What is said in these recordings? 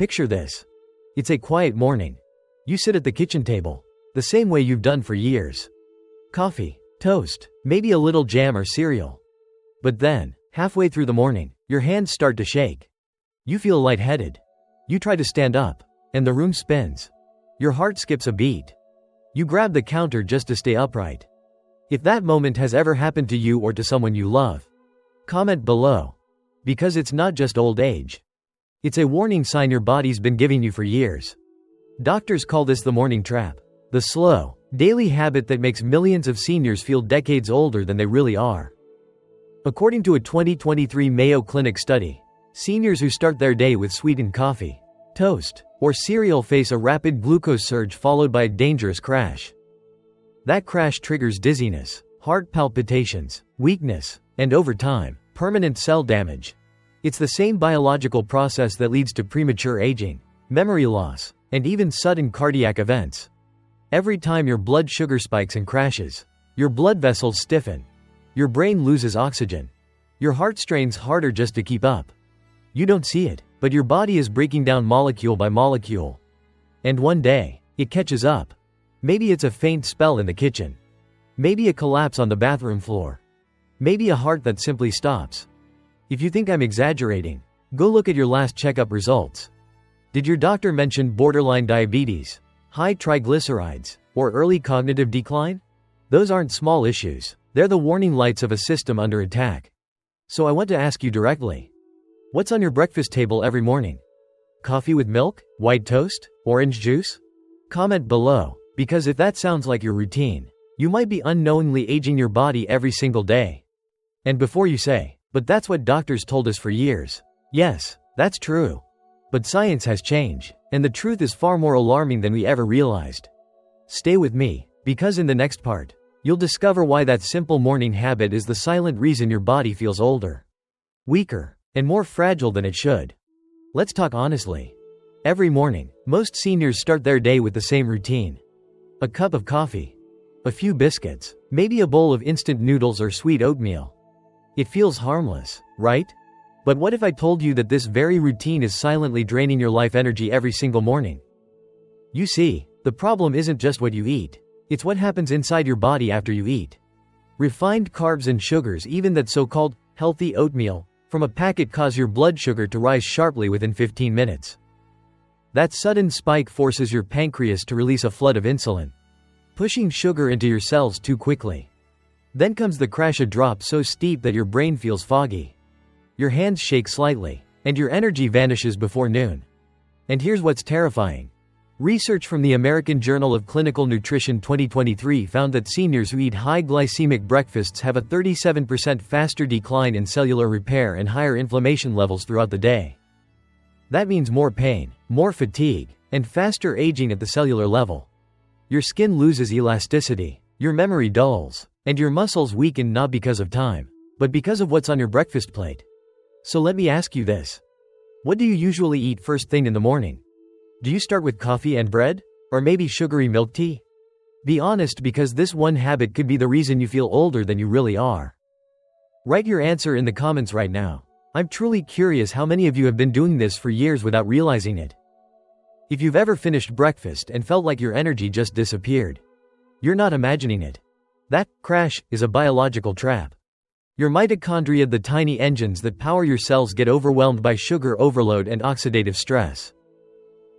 Picture this. It's a quiet morning. You sit at the kitchen table, the same way you've done for years. Coffee, toast, maybe a little jam or cereal. But then, halfway through the morning, your hands start to shake. You feel lightheaded. You try to stand up, and the room spins. Your heart skips a beat. You grab the counter just to stay upright. If that moment has ever happened to you or to someone you love, comment below. Because it's not just old age. It's a warning sign your body's been giving you for years. Doctors call this the morning trap, the slow, daily habit that makes millions of seniors feel decades older than they really are. According to a 2023 Mayo Clinic study, seniors who start their day with sweetened coffee, toast, or cereal face a rapid glucose surge followed by a dangerous crash. That crash triggers dizziness, heart palpitations, weakness, and over time, permanent cell damage. It's the same biological process that leads to premature aging, memory loss, and even sudden cardiac events. Every time your blood sugar spikes and crashes, your blood vessels stiffen, your brain loses oxygen, your heart strains harder just to keep up. You don't see it, but your body is breaking down molecule by molecule. And one day, it catches up. Maybe it's a faint spell in the kitchen. Maybe a collapse on the bathroom floor. Maybe a heart that simply stops. If you think I'm exaggerating, go look at your last checkup results. Did your doctor mention borderline diabetes, high triglycerides, or early cognitive decline? Those aren't small issues. They're the warning lights of a system under attack. So I want to ask you directly. What's on your breakfast table every morning? Coffee with milk? White toast? Orange juice? Comment below, because if that sounds like your routine, you might be unknowingly aging your body every single day. And before you say, but that's what doctors told us for years. Yes, that's true. But science has changed, and the truth is far more alarming than we ever realized. Stay with me, because in the next part, you'll discover why that simple morning habit is the silent reason your body feels older, weaker, and more fragile than it should. Let's talk honestly. Every morning, most seniors start their day with the same routine. A cup of coffee, a few biscuits, maybe a bowl of instant noodles or sweet oatmeal. It feels harmless, right? But what if I told you that this very routine is silently draining your life energy every single morning? You see, the problem isn't just what you eat. It's what happens inside your body after you eat. Refined carbs and sugars, even that so-called healthy oatmeal from a packet, cause your blood sugar to rise sharply within 15 minutes. That sudden spike forces your pancreas to release a flood of insulin, pushing sugar into your cells too quickly. Then comes the crash, a drop so steep that your brain feels foggy. Your hands shake slightly, and your energy vanishes before noon. And here's what's terrifying. Research from the American Journal of Clinical Nutrition 2023 found that seniors who eat high glycemic breakfasts have a 37% faster decline in cellular repair and higher inflammation levels throughout the day. That means more pain, more fatigue, and faster aging at the cellular level. Your skin loses elasticity, your memory dulls, and your muscles weaken, not because of time, but because of what's on your breakfast plate. So let me ask you this. What do you usually eat first thing in the morning? Do you start with coffee and bread? Or maybe sugary milk tea? Be honest, because this one habit could be the reason you feel older than you really are. Write your answer in the comments right now. I'm truly curious how many of you have been doing this for years without realizing it. If you've ever finished breakfast and felt like your energy just disappeared, you're not imagining it. That crash is a biological trap. Your mitochondria, the tiny engines that power your cells, get overwhelmed by sugar overload and oxidative stress.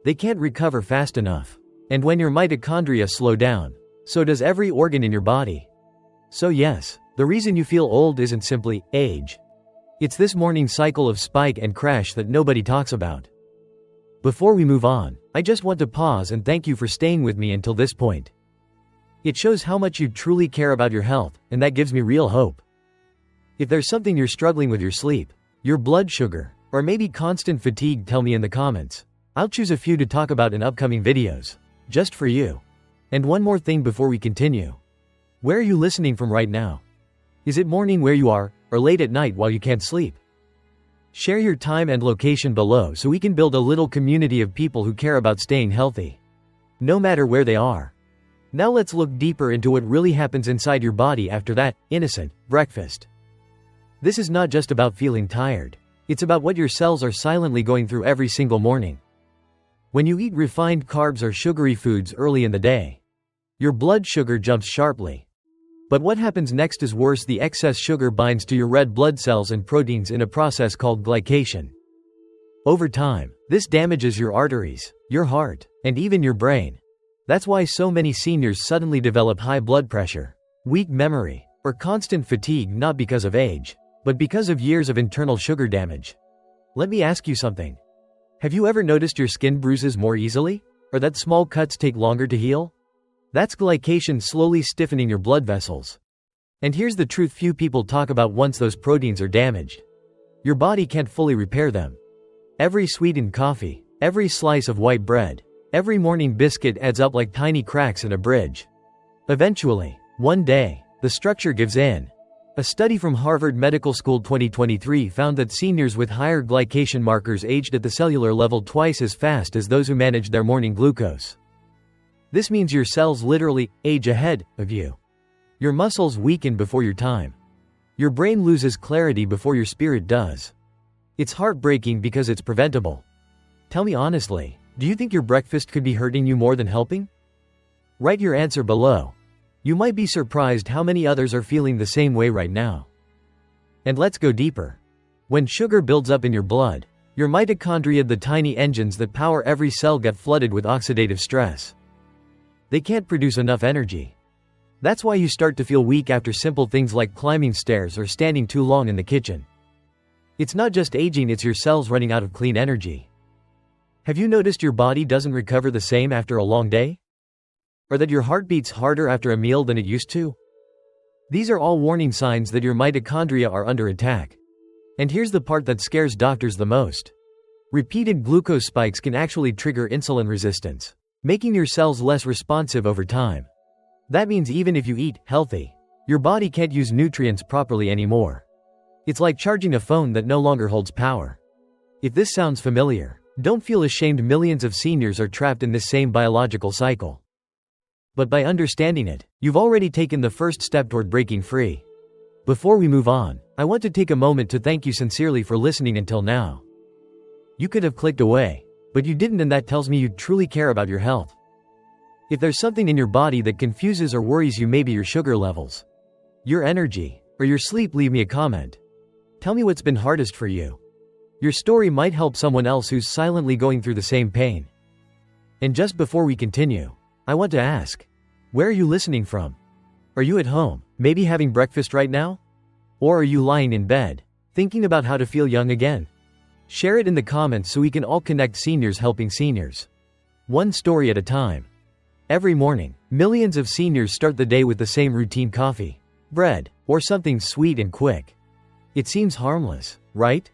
They can't recover fast enough. And when your mitochondria slow down, so does every organ in your body. So yes, the reason you feel old isn't simply age. It's this morning cycle of spike and crash that nobody talks about. Before we move on, I just want to pause and thank you for staying with me until this point. It shows how much you truly care about your health, and that gives me real hope. If there's something you're struggling with, your sleep, your blood sugar, or maybe constant fatigue, tell me in the comments. I'll choose a few to talk about in upcoming videos, just for you. And one more thing before we continue. Where are you listening from right now? Is it morning where you are, or late at night while you can't sleep? Share your time and location below so we can build a little community of people who care about staying healthy, no matter where they are. Now let's look deeper into what really happens inside your body after that innocent breakfast. This is not just about feeling tired. It's about what your cells are silently going through every single morning. When you eat refined carbs or sugary foods early in the day, your blood sugar jumps sharply. But what happens next is worse. The excess sugar binds to your red blood cells and proteins in a process called glycation. Over time, this damages your arteries, your heart, and even your brain. That's why so many seniors suddenly develop high blood pressure, weak memory, or constant fatigue, not because of age, but because of years of internal sugar damage. Let me ask you something. Have you ever noticed your skin bruises more easily? Or that small cuts take longer to heal? That's glycation slowly stiffening your blood vessels. And here's the truth few people talk about: once those proteins are damaged, your body can't fully repair them. Every sweetened coffee, every slice of white bread, every morning biscuit adds up like tiny cracks in a bridge. Eventually, one day, the structure gives in. A study from Harvard Medical School 2023 found that seniors with higher glycation markers aged at the cellular level twice as fast as those who managed their morning glucose. This means your cells literally age ahead of you. Your muscles weaken before your time. Your brain loses clarity before your spirit does. It's heartbreaking because it's preventable. Tell me honestly, do you think your breakfast could be hurting you more than helping? Write your answer below. You might be surprised how many others are feeling the same way right now. And let's go deeper. When sugar builds up in your blood, your mitochondria, the tiny engines that power every cell, get flooded with oxidative stress. They can't produce enough energy. That's why you start to feel weak after simple things like climbing stairs or standing too long in the kitchen. It's not just aging, it's your cells running out of clean energy. Have you noticed your body doesn't recover the same after a long day? Or that your heart beats harder after a meal than it used to? These are all warning signs that your mitochondria are under attack. And here's the part that scares doctors the most. Repeated glucose spikes can actually trigger insulin resistance, making your cells less responsive over time. That means even if you eat healthy, your body can't use nutrients properly anymore. It's like charging a phone that no longer holds power. If this sounds familiar, don't feel ashamed. Millions of seniors are trapped in this same biological cycle. But by understanding it, you've already taken the first step toward breaking free. Before we move on, I want to take a moment to thank you sincerely for listening until now. You could have clicked away, but you didn't, and that tells me you truly care about your health. If there's something in your body that confuses or worries you, maybe your sugar levels, your energy, or your sleep, leave me a comment. Tell me what's been hardest for you. Your story might help someone else who's silently going through the same pain. And just before we continue, I want to ask, where are you listening from? Are you at home, maybe having breakfast right now? Or are you lying in bed, thinking about how to feel young again? Share it in the comments so we can all connect. Seniors helping seniors. One story at a time. Every morning, millions of seniors start the day with the same routine: coffee, bread, or something sweet and quick. It seems harmless, right?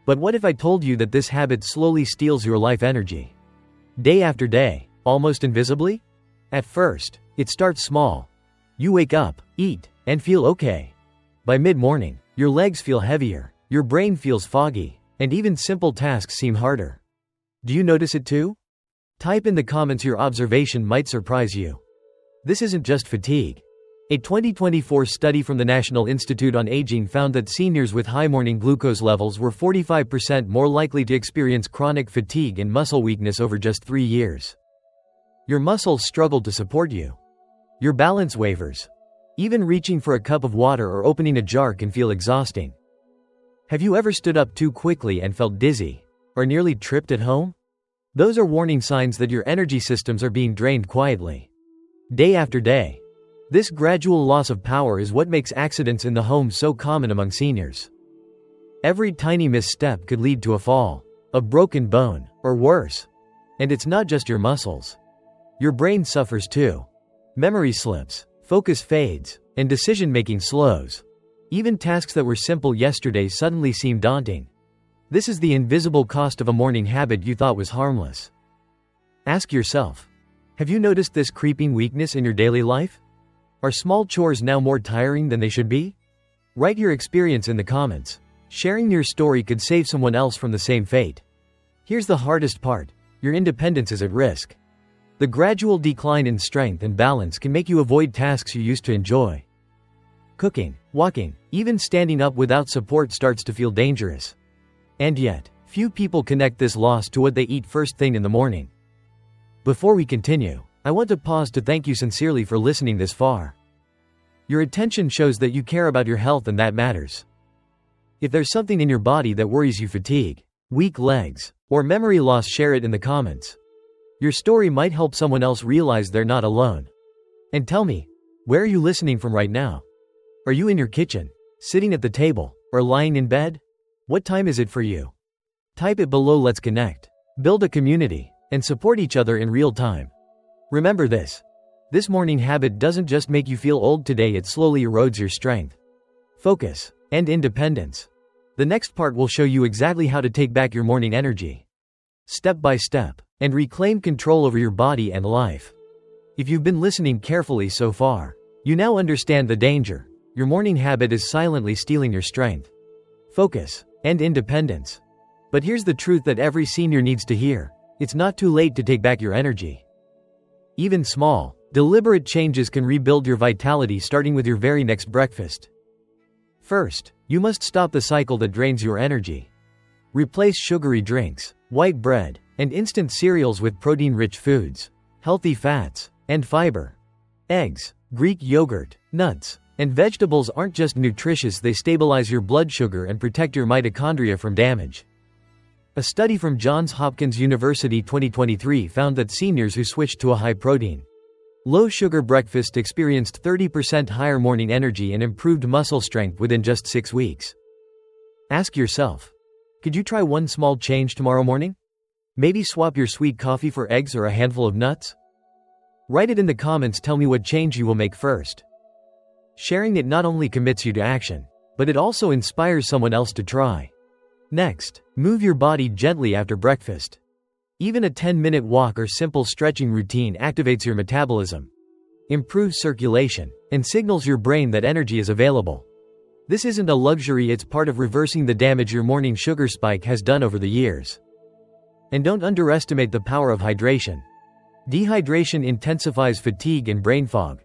But what if I told you that this habit slowly steals your life energy? Day after day, almost invisibly? At first, it starts small. You wake up, eat, and feel okay. By mid-morning, your legs feel heavier, your brain feels foggy, and even simple tasks seem harder. Do you notice it too? Type in the comments. Your observation might surprise you. This isn't just fatigue. A 2024 study from the National Institute on Aging found that seniors with high morning glucose levels were 45% more likely to experience chronic fatigue and muscle weakness over just 3 years. Your muscles struggle to support you. Your balance wavers. Even reaching for a cup of water or opening a jar can feel exhausting. Have you ever stood up too quickly and felt dizzy, or nearly tripped at home? Those are warning signs that your energy systems are being drained quietly. Day after day. This gradual loss of power is what makes accidents in the home so common among seniors. Every tiny misstep could lead to a fall, a broken bone, or worse. And it's not just your muscles. Your brain suffers too. Memory slips, focus fades, and decision-making slows. Even tasks that were simple yesterday suddenly seem daunting. This is the invisible cost of a morning habit you thought was harmless. Ask yourself, have you noticed this creeping weakness in your daily life? Are small chores now more tiring than they should be? Write your experience in the comments. Sharing your story could save someone else from the same fate. Here's the hardest part: your independence is at risk. The gradual decline in strength and balance can make you avoid tasks you used to enjoy. Cooking, walking, even standing up without support starts to feel dangerous. And yet, few people connect this loss to what they eat first thing in the morning. Before we continue, I want to pause to thank you sincerely for listening this far. Your attention shows that you care about your health, and that matters. If there's something in your body that worries you, fatigue, weak legs, or memory loss, share it in the comments. Your story might help someone else realize they're not alone. And tell me, where are you listening from right now? Are you in your kitchen, sitting at the table, or lying in bed? What time is it for you? Type it below. Let's connect, build a community, and support each other in real time. Remember this. This morning habit doesn't just make you feel old today, it slowly erodes your strength, focus, and independence. The next part will show you exactly how to take back your morning energy, step by step, and reclaim control over your body and life. If you've been listening carefully so far, you now understand the danger. Your morning habit is silently stealing your strength, focus, and independence. But here's the truth that every senior needs to hear. It's not too late to take back your energy. Even small, deliberate changes can rebuild your vitality, starting with your very next breakfast. First, you must stop the cycle that drains your energy. Replace sugary drinks, white bread, and instant cereals with protein-rich foods, healthy fats, and fiber. Eggs, Greek yogurt, nuts, and vegetables aren't just nutritious, they stabilize your blood sugar and protect your mitochondria from damage. A study from Johns Hopkins University 2023 found that seniors who switched to a high-protein, low-sugar breakfast experienced 30% higher morning energy and improved muscle strength within just 6 weeks. Ask yourself, could you try one small change tomorrow morning? Maybe swap your sweet coffee for eggs or a handful of nuts? Write it in the comments. Tell me what change you will make first. Sharing it not only commits you to action, but it also inspires someone else to try. Next, move your body gently after breakfast. Even a 10-minute walk or simple stretching routine activates your metabolism, improves circulation, and signals your brain that energy is available. This isn't a luxury, it's part of reversing the damage your morning sugar spike has done over the years. And don't underestimate the power of hydration. Dehydration intensifies fatigue and brain fog.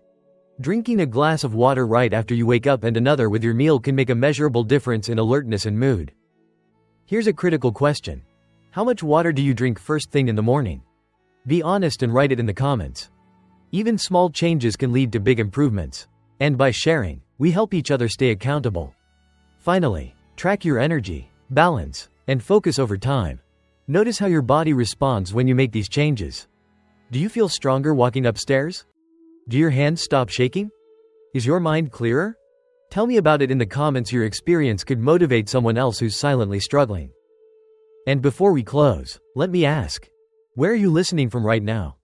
Drinking a glass of water right after you wake up and another with your meal can make a measurable difference in alertness and mood. Here's a critical question. How much water do you drink first thing in the morning? Be honest and write it in the comments. Even small changes can lead to big improvements. And by sharing, we help each other stay accountable. Finally, track your energy, balance, and focus over time. Notice how your body responds when you make these changes. Do you feel stronger walking upstairs? Do your hands stop shaking? Is your mind clearer? Tell me about it in the comments. Your experience could motivate someone else who's silently struggling. And before we close, let me ask, where are you listening from right now?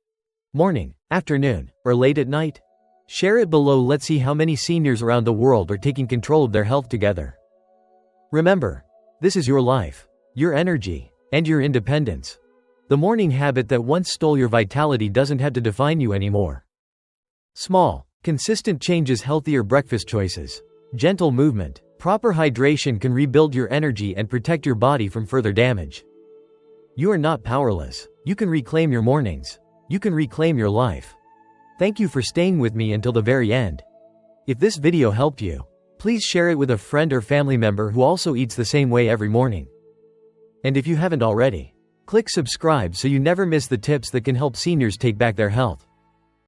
Morning, afternoon, or late at night? Share it below. Let's see how many seniors around the world are taking control of their health together. Remember, this is your life, your energy, and your independence. The morning habit that once stole your vitality doesn't have to define you anymore. Small, consistent changes, healthier breakfast choices, gentle movement, proper hydration can rebuild your energy and protect your body from further damage. You are not powerless. You can reclaim your mornings. You can reclaim your life. Thank you for staying with me until the very end. If this video helped you, please share it with a friend or family member who also eats the same way every morning. And if you haven't already, click subscribe so you never miss the tips that can help seniors take back their health.